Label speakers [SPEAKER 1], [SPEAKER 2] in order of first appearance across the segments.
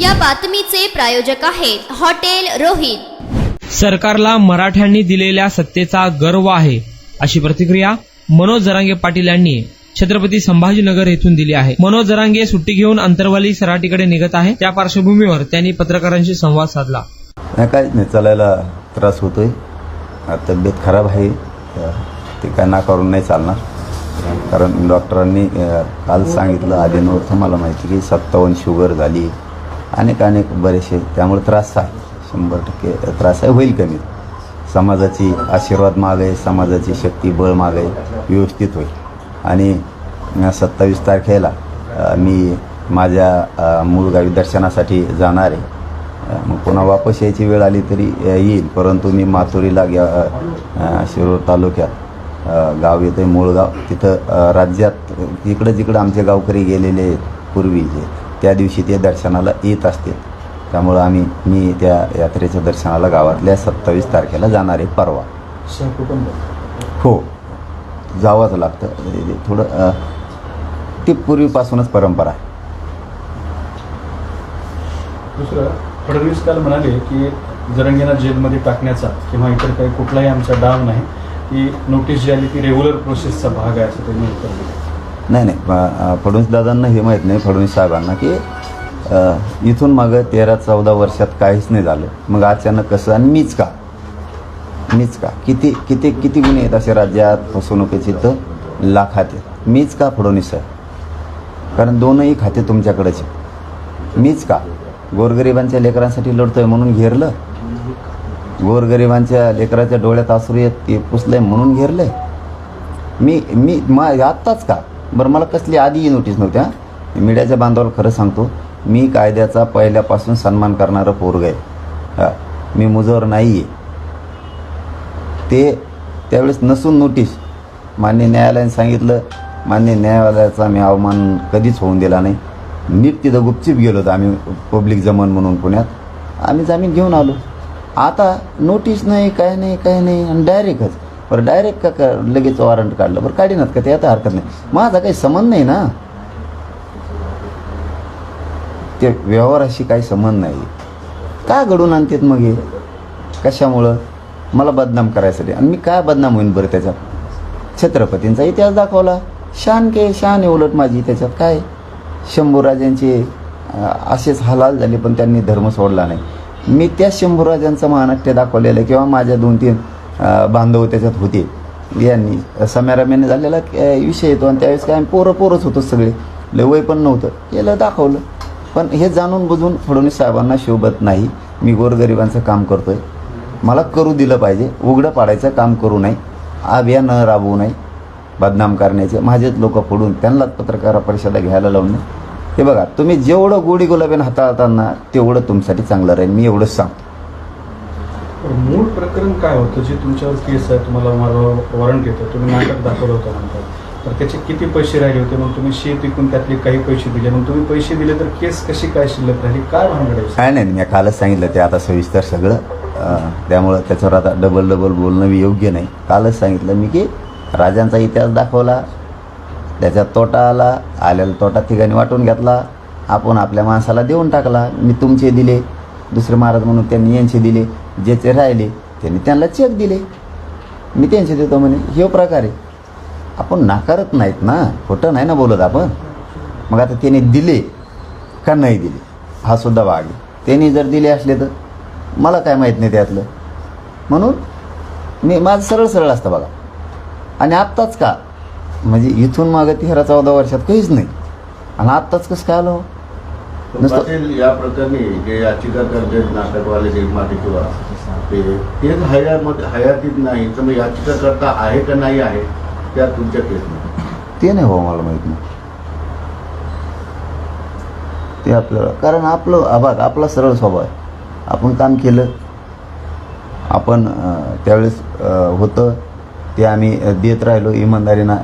[SPEAKER 1] या बातमीचे प्रायोजक आहेत हॉटेल रोहित।
[SPEAKER 2] सरकारला मराठ्यांनी दिलेल्या सत्तेचा गर्व आहे, अशी प्रतिक्रिया मनोज जरांगे पाटील यांनी छत्रपती संभाजीनगर येथून दिली आहे। मनोज जरांगे सुट्टी घेऊन अंतरवाली सराटीकडे निघत आहे। त्या पार्श्वभूमीवर त्यांनी पत्रकारांशी संवाद साधला।
[SPEAKER 3] काय नाही, चालायला त्रास होतोय, तब्येत खराब आहे, ते काय ना करून नाही चालणार। कारण डॉक्टरांनी काल सांगितलं आधी नव्हतं मला माहिती की 57 शुगर झाली, अनेक बरेचसे, त्यामुळे त्रास आहे, 100% त्रास आहे, होईल कमी। समाजाची आशीर्वाद मागे, समाजाची शक्ती बळ मागे, व्यवस्थित होईल। आणि 27 तारखेला मी माझ्या मूळ गावी दर्शनासाठी जाणार आहे। मग पुन्हा वापस यायची वेळ आली तरी येईल, परंतु मी माथुरीला शिरूर तालुक्यात गाव येतं मूळगाव, तिथं राज्यात जिकडं आमचे गावकरी गेलेले पूर्वीचे, त्या दिवशी ते दर्शनाला येत असते। त्यामुळं मी त्या यात्रेच्या दर्शनाला गावातल्या 27 तारखेला जाणार आहे, परवा। हो, जावंच लागतं, थोडं ती पूर्वीपासूनच परंपरा आहे।
[SPEAKER 4] दुसरं, फडणवीस काल म्हणाले की जरांगेंना जेलमध्ये टाकण्याचा किंवा इतर काही कुठलाही आमचा डाव नाही, की नोटीस जी आली ती रेग्युलर प्रोसेसचा भाग आहे, असं त्यांनी उत्तर दिलं।
[SPEAKER 3] नाही, फडणवीस दादांना हे माहीत नाही, फडणवीस साहेबांना, की इथून मागं 13-14 वर्षात काहीच नाही झालं, मग अचानक कसं, आणि मीच का किती गुन्हे आहेत असे राज्यात, फसवणुकीचे तर लाखात आहेत, मीच का फडणवीस साहेब? कारण दोनही खाते तुमच्याकडेच आहे, मीच का? गोरगरिबांच्या लेकरांसाठी लढतोय म्हणून घेरलं, गोरगरिबांच्या लेकराच्या डोळ्यात आसरू येत ते पुसलंय म्हणून घेरलंय मी आत्ताच का? बरं, मला कसली आधी नोटीस नव्हत्या? मीडियाच्या बांधवाला खरं सांगतो, मी कायद्याचा पहिल्यापासून सन्मान करणारं पोरग आहे, मी मुजोर नाही आहे। ते त्यावेळेस नसून नोटीस मान्य न्यायालयाने सांगितलं, मान्य न्यायालयाचा मी अवमान कधीच होऊन दिला नाही। नीट तिथं गुपचीप गेलो होतो आम्ही, पब्लिक जमन म्हणून पुण्यात, आम्ही जामीन घेऊन आलो। आता नोटीस नाही, काय नाही, आणि डायरेक्टच, बरं डायरेक्ट का लगेच वॉरंट काढलं, बरं काढीनात का, ते आता हरकत नाही, माझा काही संबंध नाही ना, ते व्यवहाराशी काही संबंध नाही। का घडून आणतात मग हे? कशामुळं? मला बदनाम करायसाठी। आणि मी काय बदनाम होईन बरं त्याच्यात? छत्रपतींचा इतिहास दाखवला, शान आहे उलट माझी त्याच्यात। काय शंभूराजांचे असेच हालाल झाले, पण त्यांनी धर्म सोडला नाही। मी त्या शंभूराजांचं महानाट्य दाखवलेलं, किंवा माझ्या 2-3 बांधव त्याच्यात होते, यांनी सम्यारम्याने झालेला विषय येतो। आणि त्यावेळेस काय आम्ही पोरच होतो सगळे, लय वय पण नव्हतं, केलं दाखवलं। पण हे जाणून बुजून फडणवीस साहेबांना शोभत नाही। मी गोरगरिबांचं काम करतोय, मला करू दिलं पाहिजे, उघडं पाडायचं काम करू नये, अभियान राबवू नये, बदनाम करण्याचे माझेच लोक फोडून त्यांनाच पत्रकार परिषदा घ्यायला लावून नये। हे बघा, तुम्ही जेवढं गोडी गुलाबीनं हाताळताना तेवढं तुमच्यासाठी चांगलं राहील, मी एवढंच सांगतो।
[SPEAKER 4] मूळ प्रकरण काय होतं जे तुमच्यावर केस आहे, तुम्हाला वॉरंट येतं, तुम्ही नाटक दाखवलं होतं नंतर, तर त्याचे किती पैसे राहिले होते? मग तुम्ही शेत विकून त्यातले काही पैसे दिले, मग तुम्ही पैसे दिले तर केस कशी काय शिल्लक राहिली, काय भानगड?
[SPEAKER 3] काय नाही, मी कालच सांगितलं ते, आता सविस्तर सगळं, त्यामुळं त्याच्यावर आता डबल बोलणं योग्य नाही। कालच सांगितलं मी की राजांचा इतिहास दाखवला, त्याच्यात तोटा आलेला तोटा ठिकाणी वाटून घेतला, आपण आपल्या माणसाला देऊन टाकला। मी तुमचे दिले, दुसरे महाराज म्हणून त्यांनी यांचे दिले, ज्याचे राहिले त्यांनी त्यांना चेक दिले, मी त्यांचे देतो म्हणे। हे प्रकार आहे, आपण नाकारत नाहीत ना, खोटं नाही ना बोलत आपण। मग आता त्यांनी दिले का नाही दिले हा सुद्धा भाग आहे। त्यांनी जर दिले असले तर मला काय माहीत नाही त्यातलं, म्हणून मी माझं सरळ असतं बघा। आणि आत्ताच का, म्हणजे इथून मागं 13-14 वर्षात काहीच नाही, आणि आत्ताच कसं काय आलो?
[SPEAKER 5] या प्रकरणी जे याचिकाकर्ते नाटकवाले निर्माते किंवा ते हयातीत नाही, तर मग याचिकाकर्ता आहे का नाही आहे त्या तुमच्या केसमध्ये?
[SPEAKER 3] ते नाही हो, मला माहीत नाही ते आपल्याला, कारण आपला सरळ स्वभाव आहे। आपण काम केलं, आपण त्यावेळेस होतं ते आम्ही देत राहिलो इमानदारीनं,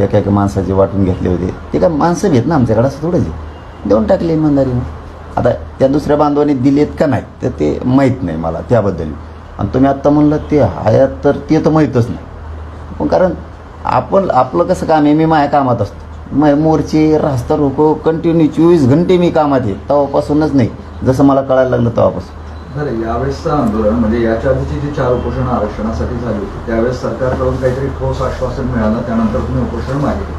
[SPEAKER 3] एका माणसाचे वाटून घेतले होते, ते काय माणसं घेत ना आमच्याकडे, असं थोडंच देऊन टाकले इमानदारीनं। आता त्या दुसऱ्या बांधवाने दिलेत का नाही तर ते माहीत नाही मला त्याबद्दल। आणि तुम्ही आत्ता म्हणलं ते हयात, तर ते तर माहीतच नाही, पण कारण आपलं कसं काम आहे, मी माझ्या कामात असतो, मोर्चे रास्ता रोको कंटिन्यू 24 घंटे मी कामात आहे, तेव्हापासूनच नाही जसं मला कळायला लागलं तेव्हापासून.
[SPEAKER 6] बरं, यावेळेसचं आंदोलन म्हणजे याच्या आधीची जी 4 उपोषण आरक्षणासाठी झाली होती त्यावेळेस सरकारकडून काहीतरी ठोस आश्वासन मिळालं, त्यानंतर तुम्ही उपोषण मागे.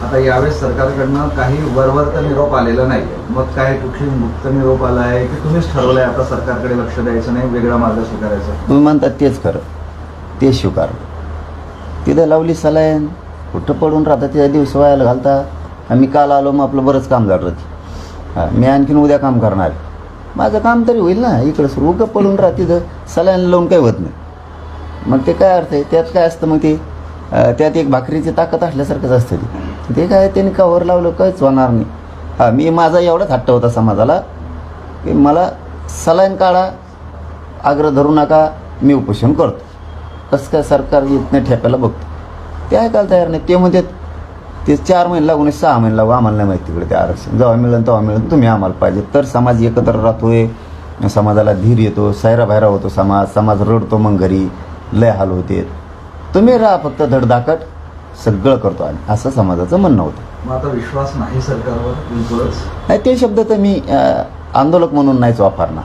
[SPEAKER 6] आता यावेळेस सरकारकडनं काही वरवरचा निरोप आलेला नाही. मग काय कुठली मुक्त निरोप आला आहे की तुम्हीच ठरवलंय आता सरकारकडे लक्ष द्यायचं नाही, वेगळा मार्ग स्वीकारायचा?
[SPEAKER 3] तुम्ही म्हणतात तेच खरं, तेच स्वीकार. तिथं लावली सलाईन, कुठं पडून राहता, तिथे दिवस व्हायला घालता. आम्ही काल आलो, मग आपलं बरंच काम झालं होती. हां, मी आणखीन उद्या काम करणार आहे. माझं काम तरी होईल ना. इकडं सुरू उगं पडून राहा, तिथं सलाईन लावून काही होत नाही. मग ते काय अर्थ आहे त्यात? काय असतं मग ते? त्यात एक भाकरीची ताकद असल्यासारखंच असतं ते काय त्यांनी कवर लावलं काहीच होणार नाही. हां, मी माझा एवढाच हट्ट होता समाजाला की मला सलाईन काढा, आग्रह धरू नका, मी उपोषण करतो. कसं काय सरकार येत नाही ठेप्याला बघतो, ते ऐकायला तयार नाही. ते म्हणतात ते 4 महिने लागून 6 महिने लागू, आम्हाला नाही माहिती तिकडे ते आरक्षण. जेव्हा मिळेल तेव्हा मिळेल, तुम्ही आम्हाला पाहिजे. तर समाज एकत्र राहतोय, समाजाला धीर येतो, सायरा बाहेरा होतो समाज रडतो, मग घरी लय हाल होते. तुम्ही राहा फक्त धडधाकट, सगळं करतो आम्ही, असं समाजाचं म्हणणं होतं.
[SPEAKER 6] मग आता विश्वास नाही सरकारवर बिलकुलच
[SPEAKER 3] नाही, ते शब्द तर मी आंदोलक म्हणून नाहीच वापरणार.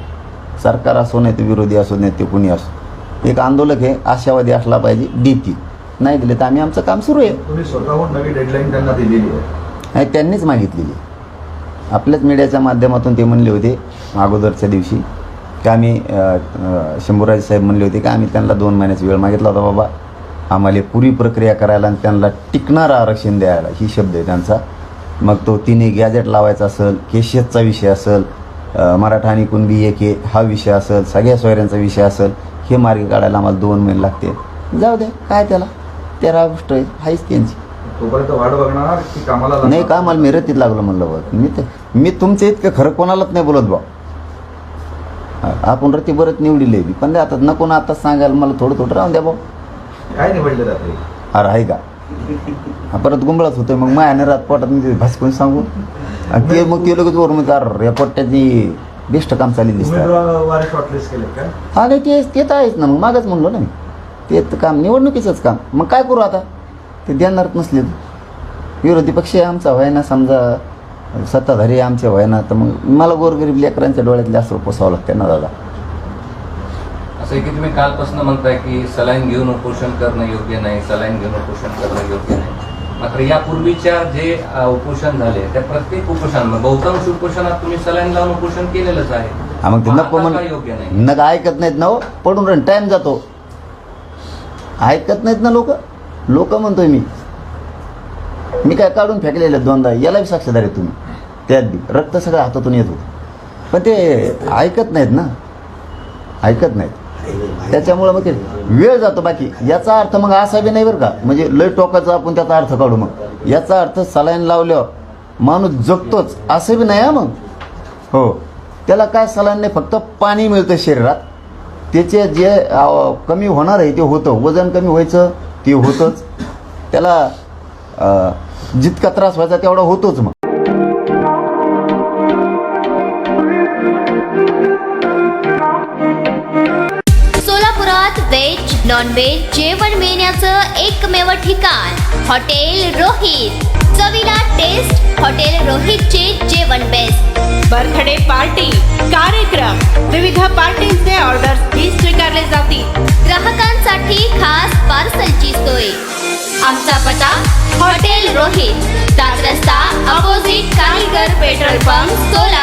[SPEAKER 3] सरकार असो नाही ते विरोधी असो नाही ते कुणी असो, एक आंदोलक हे आशावादी असला पाहिजे. देतील, नाही दिले तर आम्ही आमचं काम सुरू आहे.
[SPEAKER 6] तुम्ही स्वतःहून नवी डेडलाईन त्यांना दिलेली आहे?
[SPEAKER 3] नाही, त्यांनीच मागितलेली. आपल्याच मीडियाच्या माध्यमातून ते म्हणले होते अगोदरच्या दिवशी की आम्ही शंभूराज साहेब म्हणले होते की आम्ही त्यांना 2 महिन्याचा वेळ मागितला होता, बाबा आम्हाला पुरी प्रक्रिया करायला आणि त्यांना टिकणारं आरक्षण द्यायला, ही शब्द आहे त्यांचा. मग तो 3 गॅजेट लावायचा असेल, केशियतचा विषय असेल, मराठा आणि कुणबी एक हा विषय असेल, सगळ्या सोयऱ्यांचा विषय असेल, हे मार्गी काढायला आम्हाला 2 महिने लागते. जाऊ दे, काय त्याला 13 गोष्ट आहे, हाच त्यांची.
[SPEAKER 6] तोपर्यंत वाट बघणार की कामाला
[SPEAKER 3] नाही, कामाला मी रतीत लागलो म्हणलं बघ. मी तुमचं इतकं खरं कोणालाच नाही बोलत बा. आपण रती बरंच निवडली आहे, पण आता नको ना आता सांगायला, मला थोडं राहून द्या भाऊ.
[SPEAKER 6] काय निवडले जाते?
[SPEAKER 3] अरे आहे का, परत गुंबळच होतोय. मग मायाने रात पोटात मी भासकून सांगू, आणि ते मग ते लगेच वर म्हणजे अरे या पोट्याची बेस्ट काम चालली दिसतं.
[SPEAKER 6] उमेदवार शॉर्टलिस्ट केले काय?
[SPEAKER 3] हा, नाही ते तर आहेच ना. मग मागच म्हणलो ना मी, ते काम निवडणुकीचंच काम. मग काय करू आता, ते देणारच नसले. विरोधी पक्ष आहे आमचा व्हायना, समजा सत्ताधारी आमच्या व्हायना, तर मग मला गोरगरीब लेकरांच्या डोळ्यातले अश्रू पोसावं लागतं ना दादा.
[SPEAKER 7] असं आहे की तुम्ही कालपासून म्हणताय की सलाईन घेऊन उपोषण करणं योग्य नाही, सलाईन घेऊन उपोषण करणं योग्य नाही. मात्र यापूर्वीच्या जे उपोषण झाले त्या प्रत्येक उपोषणात, बहुतांश उपोषणात तुम्ही सलाईन लावून उपोषण केलेलंच आहे.
[SPEAKER 3] हा, मग ते नको
[SPEAKER 7] योग्य नाही,
[SPEAKER 3] नका ऐकत नाहीत ना हो, पडून राहून टाइम जातो. ऐकत नाहीत ना लोक म्हणतोय मी काय काढून फेकलेलं 2दा, याला बी साक्षीदार आहे तुम्ही. त्यात बी रक्त सगळं हातातून येत होतं, पण ते ऐकत नाहीत ना, ऐकत नाहीत. त्याच्यामुळं मग ते वेळ जातो. बाकी याचा अर्थ मग असा बी नाही बरं का, म्हणजे लय टोकाचा आपण त्याचा अर्थ काढू. मग याचा अर्थ सलाईन लावल्यावर माणूस जगतोच असं बी नाही. हा, मग हो, त्याला काय सलाईन नाही, फक्त पाणी मिळतं शरीरात. त्याचे जे कमी होणार आहे ते होतं, वजन कमी व्हायचं ते होतंच, त्याला जितका त्रास व्हायचा तेवढा होतोच. मग
[SPEAKER 1] सोलापुरात व्हेज नॉन व्हेज जेवण मिळण्याचं एकमेव ठिकाण हॉटेल रोहित. चवीला टेस्ट, हॉटेल रोहितचे जेवण बेस्ट.
[SPEAKER 8] बर्थडे पार्टी, कार्यक्रम, विविध पार्टींचे ऑर्डर्सही स्वीकारले जातील.
[SPEAKER 1] ग्राहकांसाठी खास पार्सलची सोय. आमचा पत्ता हॉटेल रोहित, 7 रस्ता अपोजिट कारीगर पेट्रोल पंप, सोलापूर.